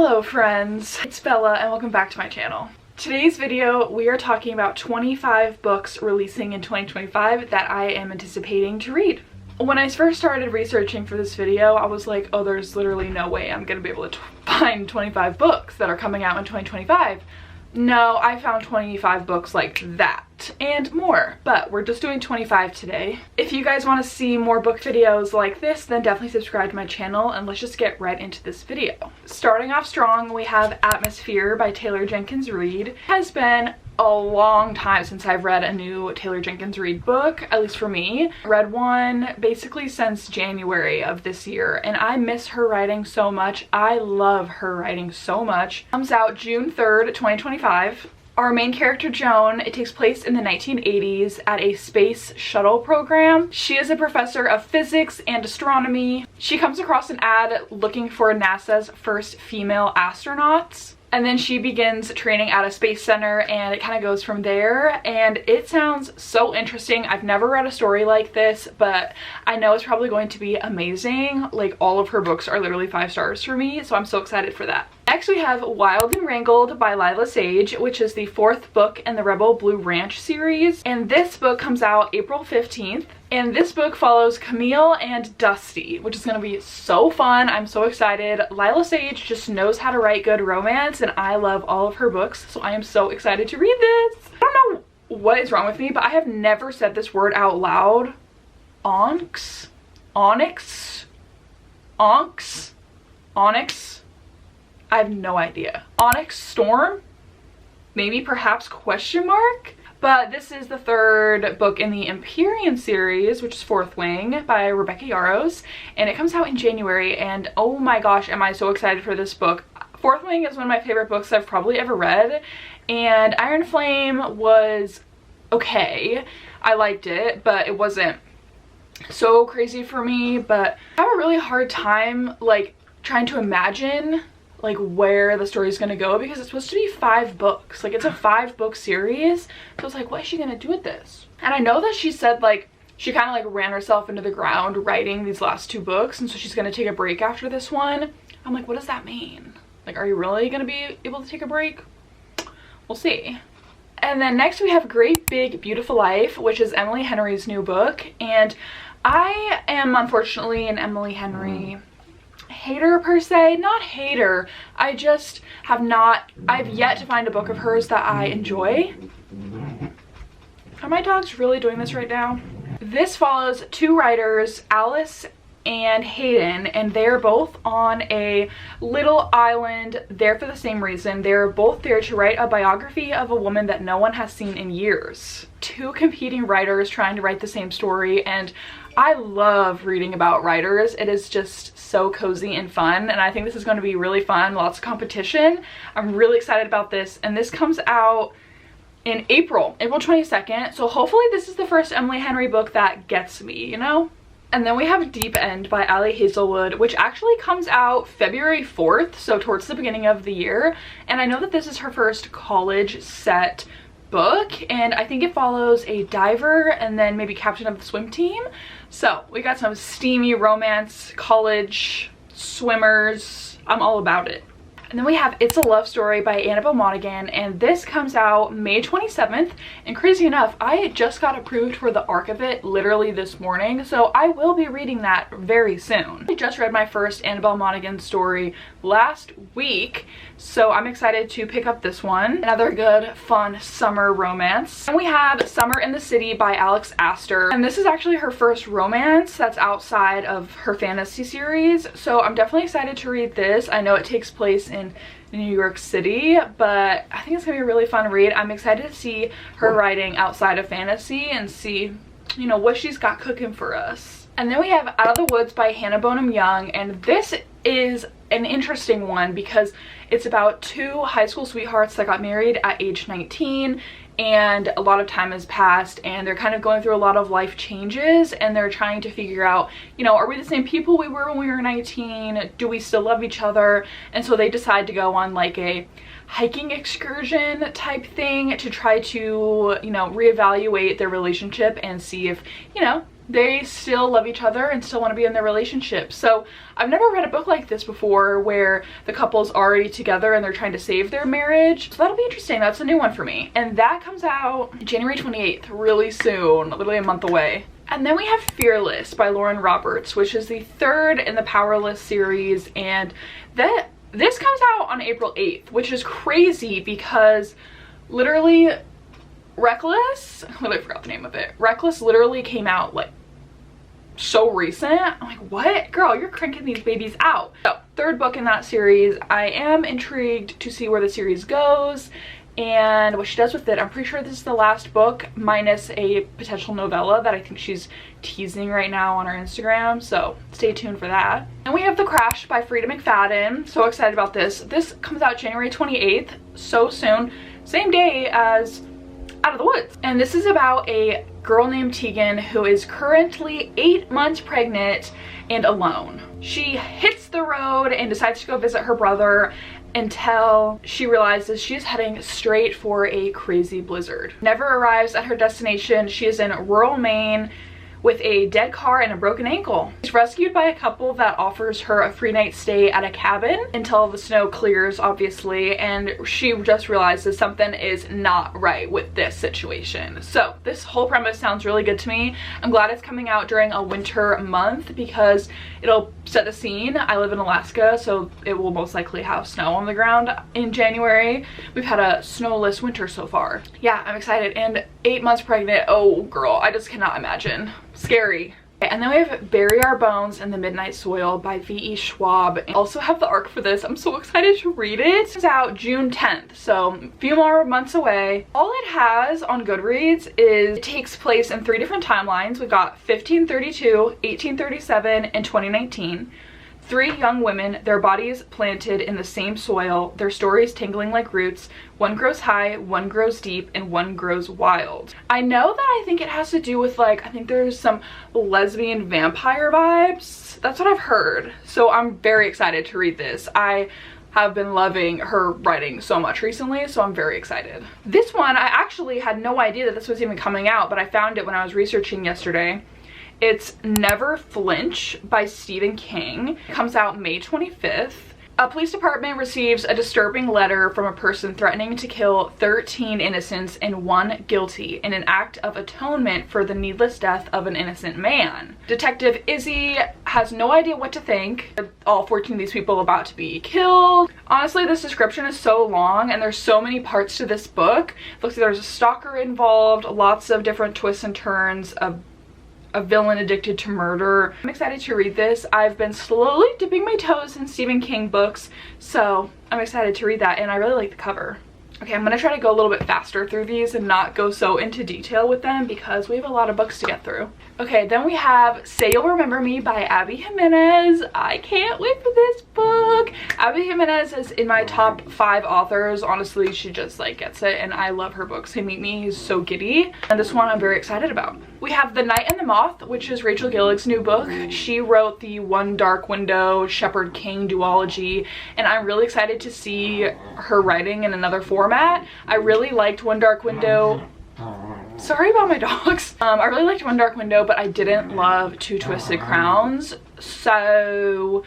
Hello friends, it's Bella and welcome back to my channel. Today's video we are talking about 25 books releasing in 2025 that I am anticipating to read. When I first started researching for this video, I was like, oh, there's literally no way I'm gonna be able to find 25 books that are coming out in 2025. No, I found 25 books like that and more, but we're just doing 25 today. If you guys want to see more book videos like this, then definitely subscribe to my channel and let's just get right into this video. Starting off strong, we have Atmosphere by Taylor Jenkins Reid. It has been a long time since I've read a new Taylor Jenkins Reid book, at least for me. I read one basically since January of this year and I miss her writing so much. I love her writing so much. Comes out June 3rd, 2025. Our main character, Joan, it takes place in the 1980s at a space shuttle program. She is a professor of physics and astronomy. She comes across an ad looking for NASA's first female astronauts. And then she begins training at a space center and it kind of goes from there. And it sounds so interesting. I've never read a story like this, but I know it's probably going to be amazing. Like, all of her books are literally 5 stars for me, so I'm so excited for that. Next we have Wild and Wrangled by Lyla Sage, which is the 4th book in the Rebel Blue Ranch series. And this book comes out April 15th. And this book follows Camille and Dusty, which is going to be so fun. I'm so excited. Lyla Sage just knows how to write good romance and I love all of her books, so I am so excited to read this. I don't know what is wrong with me, but I have never said this word out loud. Onyx? Onyx? Onyx? Onyx? I have no idea. Onyx Storm? Maybe, perhaps, question mark? But this is the 3rd book in the Empyrean series, which is Fourth Wing by Rebecca Yarros, and it comes out in January, and oh my gosh, am I so excited for this book. Fourth Wing is one of my favorite books I've probably ever read, and Iron Flame was okay. I liked it, but it wasn't so crazy for me, but I have a really hard time like trying to imagine like where the story is going to go because it's supposed to be 5 books. Like, it's a 5-book series, so I was like, what is she going to do with this? And I know that she said like she kind of like ran herself into the ground writing these last 2 books, and so she's going to take a break after this one. I'm like, what does that mean? Like, are you really going to be able to take a break? We'll see. And then next we have Great Big Beautiful Life, which is Emily Henry's new book, and I am unfortunately an Emily Henry hater per se. Not hater, I just have not, I've yet to find a book of hers that I enjoy. Are my dogs really doing this right now? This follows 2 writers, Alice and Hayden, and they're both on a little island there for the same reason. They're both there to write a biography of a woman that no one has seen in years. 2 competing writers trying to write the same story, and I love reading about writers. It is just so cozy and fun, and I think this is going to be really fun. Lots of competition. I'm really excited about this, and this comes out in April 22nd, so hopefully this is the first Emily Henry book that gets me, you know? And then we have Deep End by Ali Hazelwood, which actually comes out February 4th, so towards the beginning of the year. And I know that this is her first college set book, and I think it follows a diver and then maybe captain of the swim team. So we got some steamy romance, college, swimmers. I'm all about it. And then we have It's a Love Story by Annabel Monaghan, and this comes out May 27th. And crazy enough, I just got approved for the arc of it literally this morning, so I will be reading that very soon. I just read my first Annabel Monaghan story last week, so I'm excited to pick up this one. Another good, fun summer romance. And we have Summer in the City by Alex Aster, and this is actually her first romance that's outside of her fantasy series, so I'm definitely excited to read this. I know it takes place in New York City, but I think it's gonna be a really fun read. I'm excited to see her writing outside of fantasy and see, you know, what she's got cooking for us. And then we have Out of the Woods by Hannah Bonham Young, and this is an interesting one because it's about 2 high school sweethearts that got married at age 19, and a lot of time has passed and they're kind of going through a lot of life changes, and they're trying to figure out, you know, are we the same people we were when we were 19? Do we still love each other? And so they decide to go on like a hiking excursion type thing to try to, you know, reevaluate their relationship and see if, you know, they still love each other and still want to be in their relationship. So I've never read a book like this before where the couple's already together and they're trying to save their marriage. So that'll be interesting. That's a new one for me. And that comes out January 28th, really soon, literally a month away. And then we have Fearless by Lauren Roberts, which is the third in the Powerless series, and this comes out on April 8th, which is crazy because literally Reckless, I literally forgot the name of it. Reckless literally came out like so recent. I'm like, what? Girl, you're cranking these babies out. So, third book in that series. I am intrigued to see where the series goes and what she does with it. I'm pretty sure this is the last book, minus a potential novella that I think she's teasing right now on her Instagram, so stay tuned for that. And we have The Crash by Frieda McFadden. So excited about this. This comes out January 28th, so soon. Same day as Out of the Woods. And this is about a girl named Tegan who is currently 8 months pregnant and alone. She hits the road and decides to go visit her brother until she realizes she's heading straight for a crazy blizzard. Never arrives at her destination. She is in rural Maine with a dead car and a broken ankle. She's rescued by a couple that offers her a free night stay at a cabin until the snow clears, obviously, and she just realizes something is not right with this situation. So this whole premise sounds really good to me. I'm glad it's coming out during a winter month because it'll set the scene. I live in Alaska, so it will most likely have snow on the ground in January. We've had a snowless winter so far. Yeah, I'm excited. And 8 months pregnant, oh girl, I just cannot imagine. Scary. And then we have Bury Our Bones in the Midnight Soil by V.E. Schwab. I also have the arc for this. I'm so excited to read it. It's out June 10th, so a few more months away. All it has on Goodreads is it takes place in 3 different timelines. We've got 1532, 1837, and 2019. 3 young women, their bodies planted in the same soil, their stories tangling like roots. One grows high, one grows deep, and one grows wild. I know that I think it has to do with, like, I think there's some lesbian vampire vibes. That's what I've heard. So I'm very excited to read this. I have been loving her writing so much recently, so I'm very excited. This one, I actually had no idea that this was even coming out, but I found it when I was researching yesterday. It's Never Flinch by Stephen King. It comes out May 25th. A police department receives a disturbing letter from a person threatening to kill 13 innocents and 1 guilty in an act of atonement for the needless death of an innocent man. Detective Izzy has no idea what to think. All 14 of these people about to be killed. Honestly, this description is so long and there's so many parts to this book. It looks like there's a stalker involved, lots of different twists and turns, a villain addicted to murder. I'm excited to read this. I've been slowly dipping my toes in Stephen King books, so I'm excited to read that, and I really like the cover. Okay, I'm gonna try to go a little bit faster through these and not go so into detail with them because we have a lot of books to get through. Okay, then we have Say You'll Remember Me by Abby Jimenez. I can't wait for this book. Abby Jimenez is in my top 5 authors. Honestly, she just like gets it, and I love her books. Hey Meet Me is so giddy, and this one I'm very excited about. We have The Night and the Moth, which is Rachel Gillig's new book. She wrote the One Dark Window Shepherd King duology, and I'm really excited to see her writing in another format. I really liked One Dark Window. Sorry about my dogs. I really liked One Dark Window, but I didn't love Two Twisted Crowns. So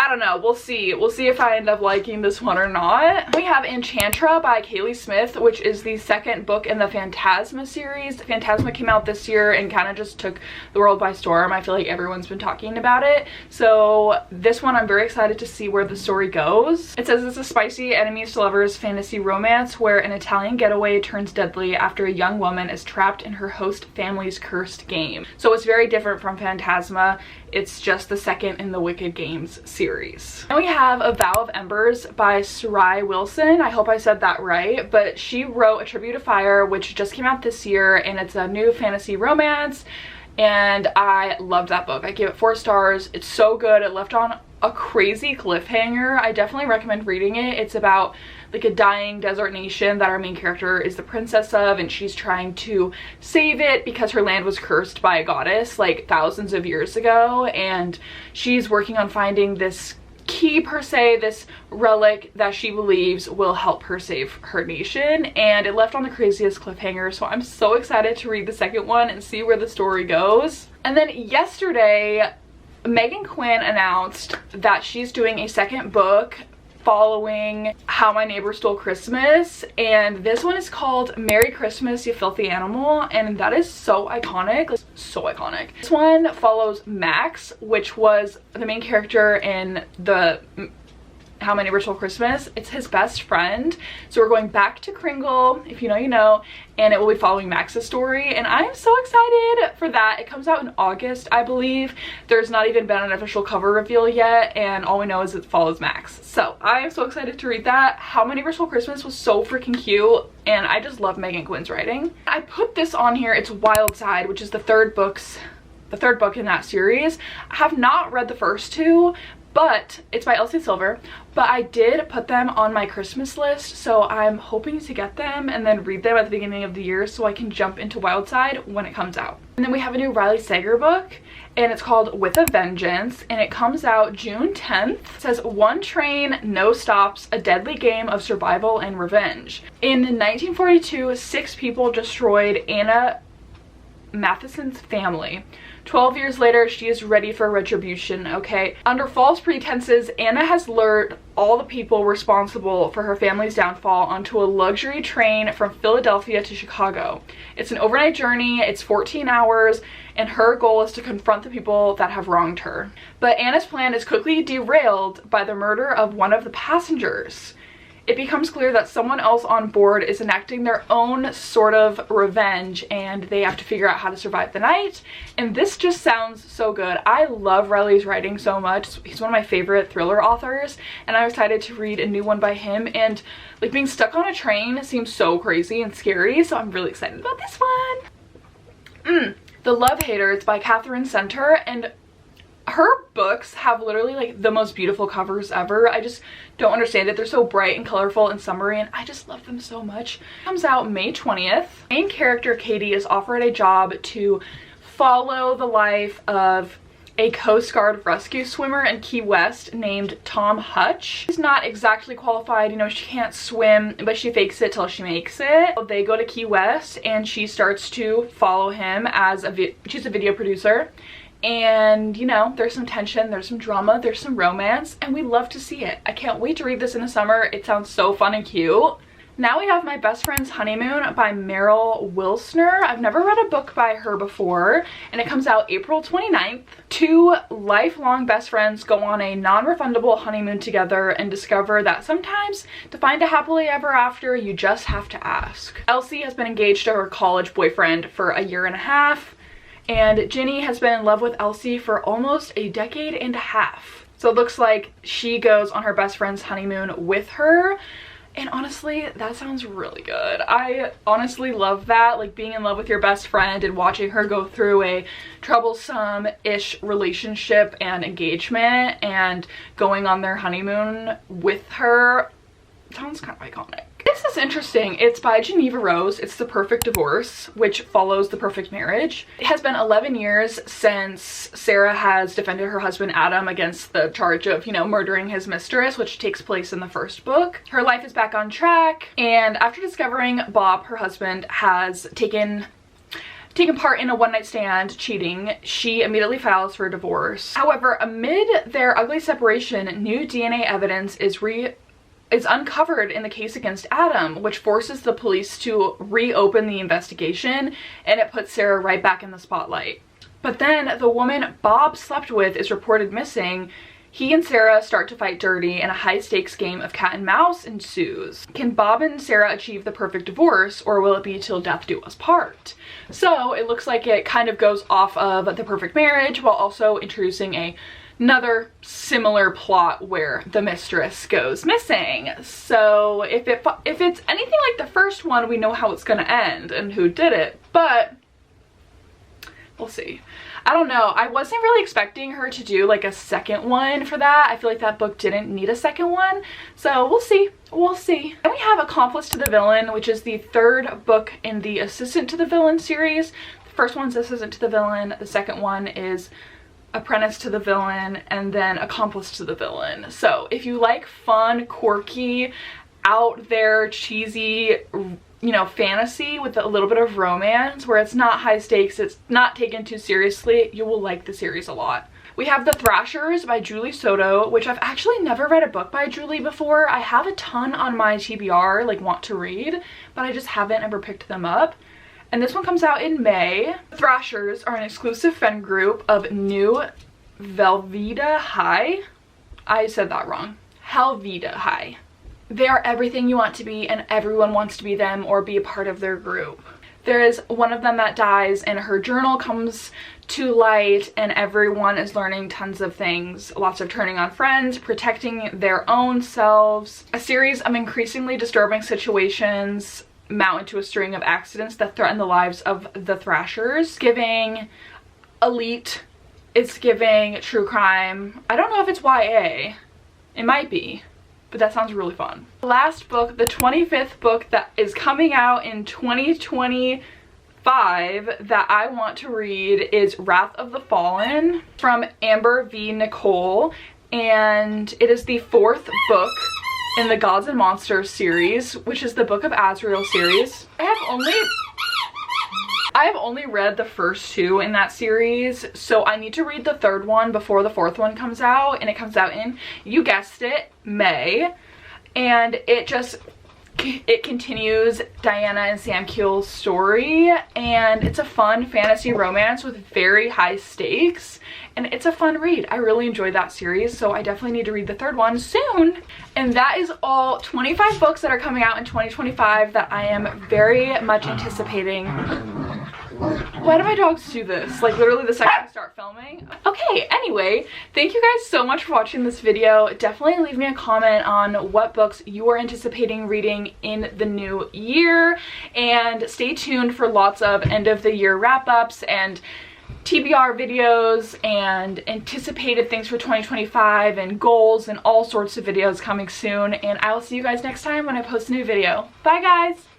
I don't know, we'll see. We'll see if I end up liking this one or not. We have Enchantra by Kaylie Smith, which is the 2nd book in the Phantasma series. Phantasma came out this year and kind of just took the world by storm. I feel like everyone's been talking about it. So this one I'm very excited to see where the story goes. It says it's a spicy enemies to lovers fantasy romance where an Italian getaway turns deadly after a young woman is trapped in her host family's cursed game. So it's very different from Phantasma. It's just the 2nd in the Wicked Games series. And we have A Vow of Embers by Sariah Wilson. I hope I said that right, but she wrote A Tribute to Fire, which just came out this year, and it's a new fantasy romance, and I loved that book. I gave it 4 stars. It's so good. It left on a crazy cliffhanger. I definitely recommend reading it. It's about like a dying desert nation that our main character is the princess of, and she's trying to save it because her land was cursed by a goddess like thousands of years ago, and she's working on finding this key per se, this relic that she believes will help her save her nation, and it left on the craziest cliffhanger, so I'm so excited to read the second one and see where the story goes. And then yesterday, Meghan Quinn announced that she's doing a second book following How My Neighbor Stole Christmas, and this one is called Merry Christmas, You Filthy Animal, and that is so iconic, so iconic. This one follows Max, which was the main character in the How My Neighbor Stole Christmas. It's his best friend, so we're going back to Kringle, if you know you know, and it will be following Max's story, and I'm so excited for that. It comes out in August, I believe. There's not even been an official cover reveal yet, and all we know is it follows Max, so I am so excited to read that. How My Neighbor Stole Christmas was so freaking cute, and I just love Meghan Quinn's writing. I put this on here. It's Wild Side, which is the third book in that series. I have not read the first two, but it's by Elsie Silver, but I did put them on my Christmas list, so I'm hoping to get them and then read them at the beginning of the year so I can jump into Wild Side when it comes out. And then we have a new Riley Sager book, and it's called With a Vengeance, and it comes out June 10th. It says, one train, no stops, a deadly game of survival and revenge. In 1942, 6 people destroyed Anna Matheson's family. 12 years later, she is ready for retribution, okay? Under false pretenses, Anna has lured all the people responsible for her family's downfall onto a luxury train from Philadelphia to Chicago. It's an overnight journey, it's 14 hours, and her goal is to confront the people that have wronged her. But Anna's plan is quickly derailed by the murder of one of the passengers. It becomes clear that someone else on board is enacting their own sort of revenge, and they have to figure out how to survive the night. And this just sounds so good. I love Riley's writing so much. He's one of my favorite thriller authors, and I'm excited to read a new one by him. And like, being stuck on a train seems so crazy and scary, so I'm really excited about this one. The Love Haters by Katherine Center, and her books have literally like the most beautiful covers ever. I just don't understand it. They're so bright and colorful and summery, and I just love them so much. It comes out May 20th. Main character Katie is offered a job to follow the life of a Coast Guard rescue swimmer in Key West named Tom Hutch. She's not exactly qualified, you know, she can't swim, but she fakes it till she makes it. They go to Key West and she starts to follow him as she's a video producer. And you know, there's some tension, there's some drama, there's some romance, and we love to see it. I can't wait to read this in the summer. It sounds so fun and cute. Now we have My Best Friend's Honeymoon by Meryl Wilsner. I've never read a book by her before, and it comes out April 29th. 2 lifelong best friends go on a non-refundable honeymoon together and discover that sometimes to find a happily ever after, you just have to ask. Elsie has been engaged to her college boyfriend for a year and a half. And Ginny has been in love with Elsie for almost a decade and a half. So it looks like she goes on her best friend's honeymoon with her. And honestly, that sounds really good. I honestly love that, like being in love with your best friend and watching her go through a troublesome-ish relationship and engagement and going on their honeymoon with her. Sounds kind of iconic. This is interesting. It's by Jeneva Rose. It's The Perfect Divorce, which follows The Perfect Marriage. It has been 11 years since Sarah has defended her husband Adam against the charge of, you know, murdering his mistress, which takes place in the first book. Her life is back on track, and after discovering Bob, her husband, has taken part in a one-night stand cheating, she immediately files for a divorce. However, amid their ugly separation, new DNA evidence is uncovered in the case against Adam, which forces the police to reopen the investigation, and it puts Sarah right back in the spotlight. But then the woman Bob slept with is reported missing. He and Sarah start to fight dirty, and a high-stakes game of cat and mouse ensues. Can Bob and Sarah achieve the perfect divorce, or will it be till death do us part? So it looks like it kind of goes off of The Perfect Marriage while also introducing another similar plot where the mistress goes missing. So if it's anything like the first one, we know how it's gonna end and who did it, but we'll see. I don't know. I wasn't really expecting her to do like a second one for that. I feel like that book didn't need a second one, so we'll see. We'll see. Then we have Accomplice to the Villain, which is the 3rd book in the Assistant to the Villain series. The first one's Assistant to the Villain. The second one is Apprentice to the Villain, and then Accomplice to the Villain. So if you like fun, quirky, out there, cheesy, you know, fantasy with a little bit of romance where it's not high stakes, it's not taken too seriously, you will like the series a lot. We have The Thrashers by Julie Soto, which I've actually never read a book by Julie before. I have a ton on my TBR, like want to read, but I just haven't ever picked them up. And this one comes out in May. Thrashers are an exclusive fan group of New Velveeta High. I said that wrong. Helveeta High. They are everything you want to be, and everyone wants to be them or be a part of their group. There is one of them that dies and her journal comes to light, and everyone is learning tons of things. Lots of turning on friends, protecting their own selves. A series of increasingly disturbing situations mount into a string of accidents that threaten the lives of the Thrashers. Giving elite, it's giving true crime. I don't know if it's YA. It might be, but that sounds really fun. Last book, the 25th book that is coming out in 2025 that I want to read is Wrath of the Fallen from Amber V. Nicole, and it is the 4th book in the Gods and Monsters series, which is the Book of Azrael series. I have only read the first 2 in that series, so I need to read the 3rd one before the 4th one comes out, and it comes out in, you guessed it, May. And it continues Diana and Sam Keel's story, and it's a fun fantasy romance with very high stakes, and it's a fun read. I really enjoyed that series, so I definitely need to read the 3rd one soon. And that is all 25 books that are coming out in 2025 that I am very much anticipating. Why do my dogs do this? Like literally the second I start filming. Okay, anyway, thank you guys so much for watching this video. Definitely leave me a comment on what books you are anticipating reading in the new year, and stay tuned for lots of end of the year wrap-ups and TBR videos and anticipated things for 2025 and goals and all sorts of videos coming soon. And I will see you guys next time when I post a new video. Bye guys!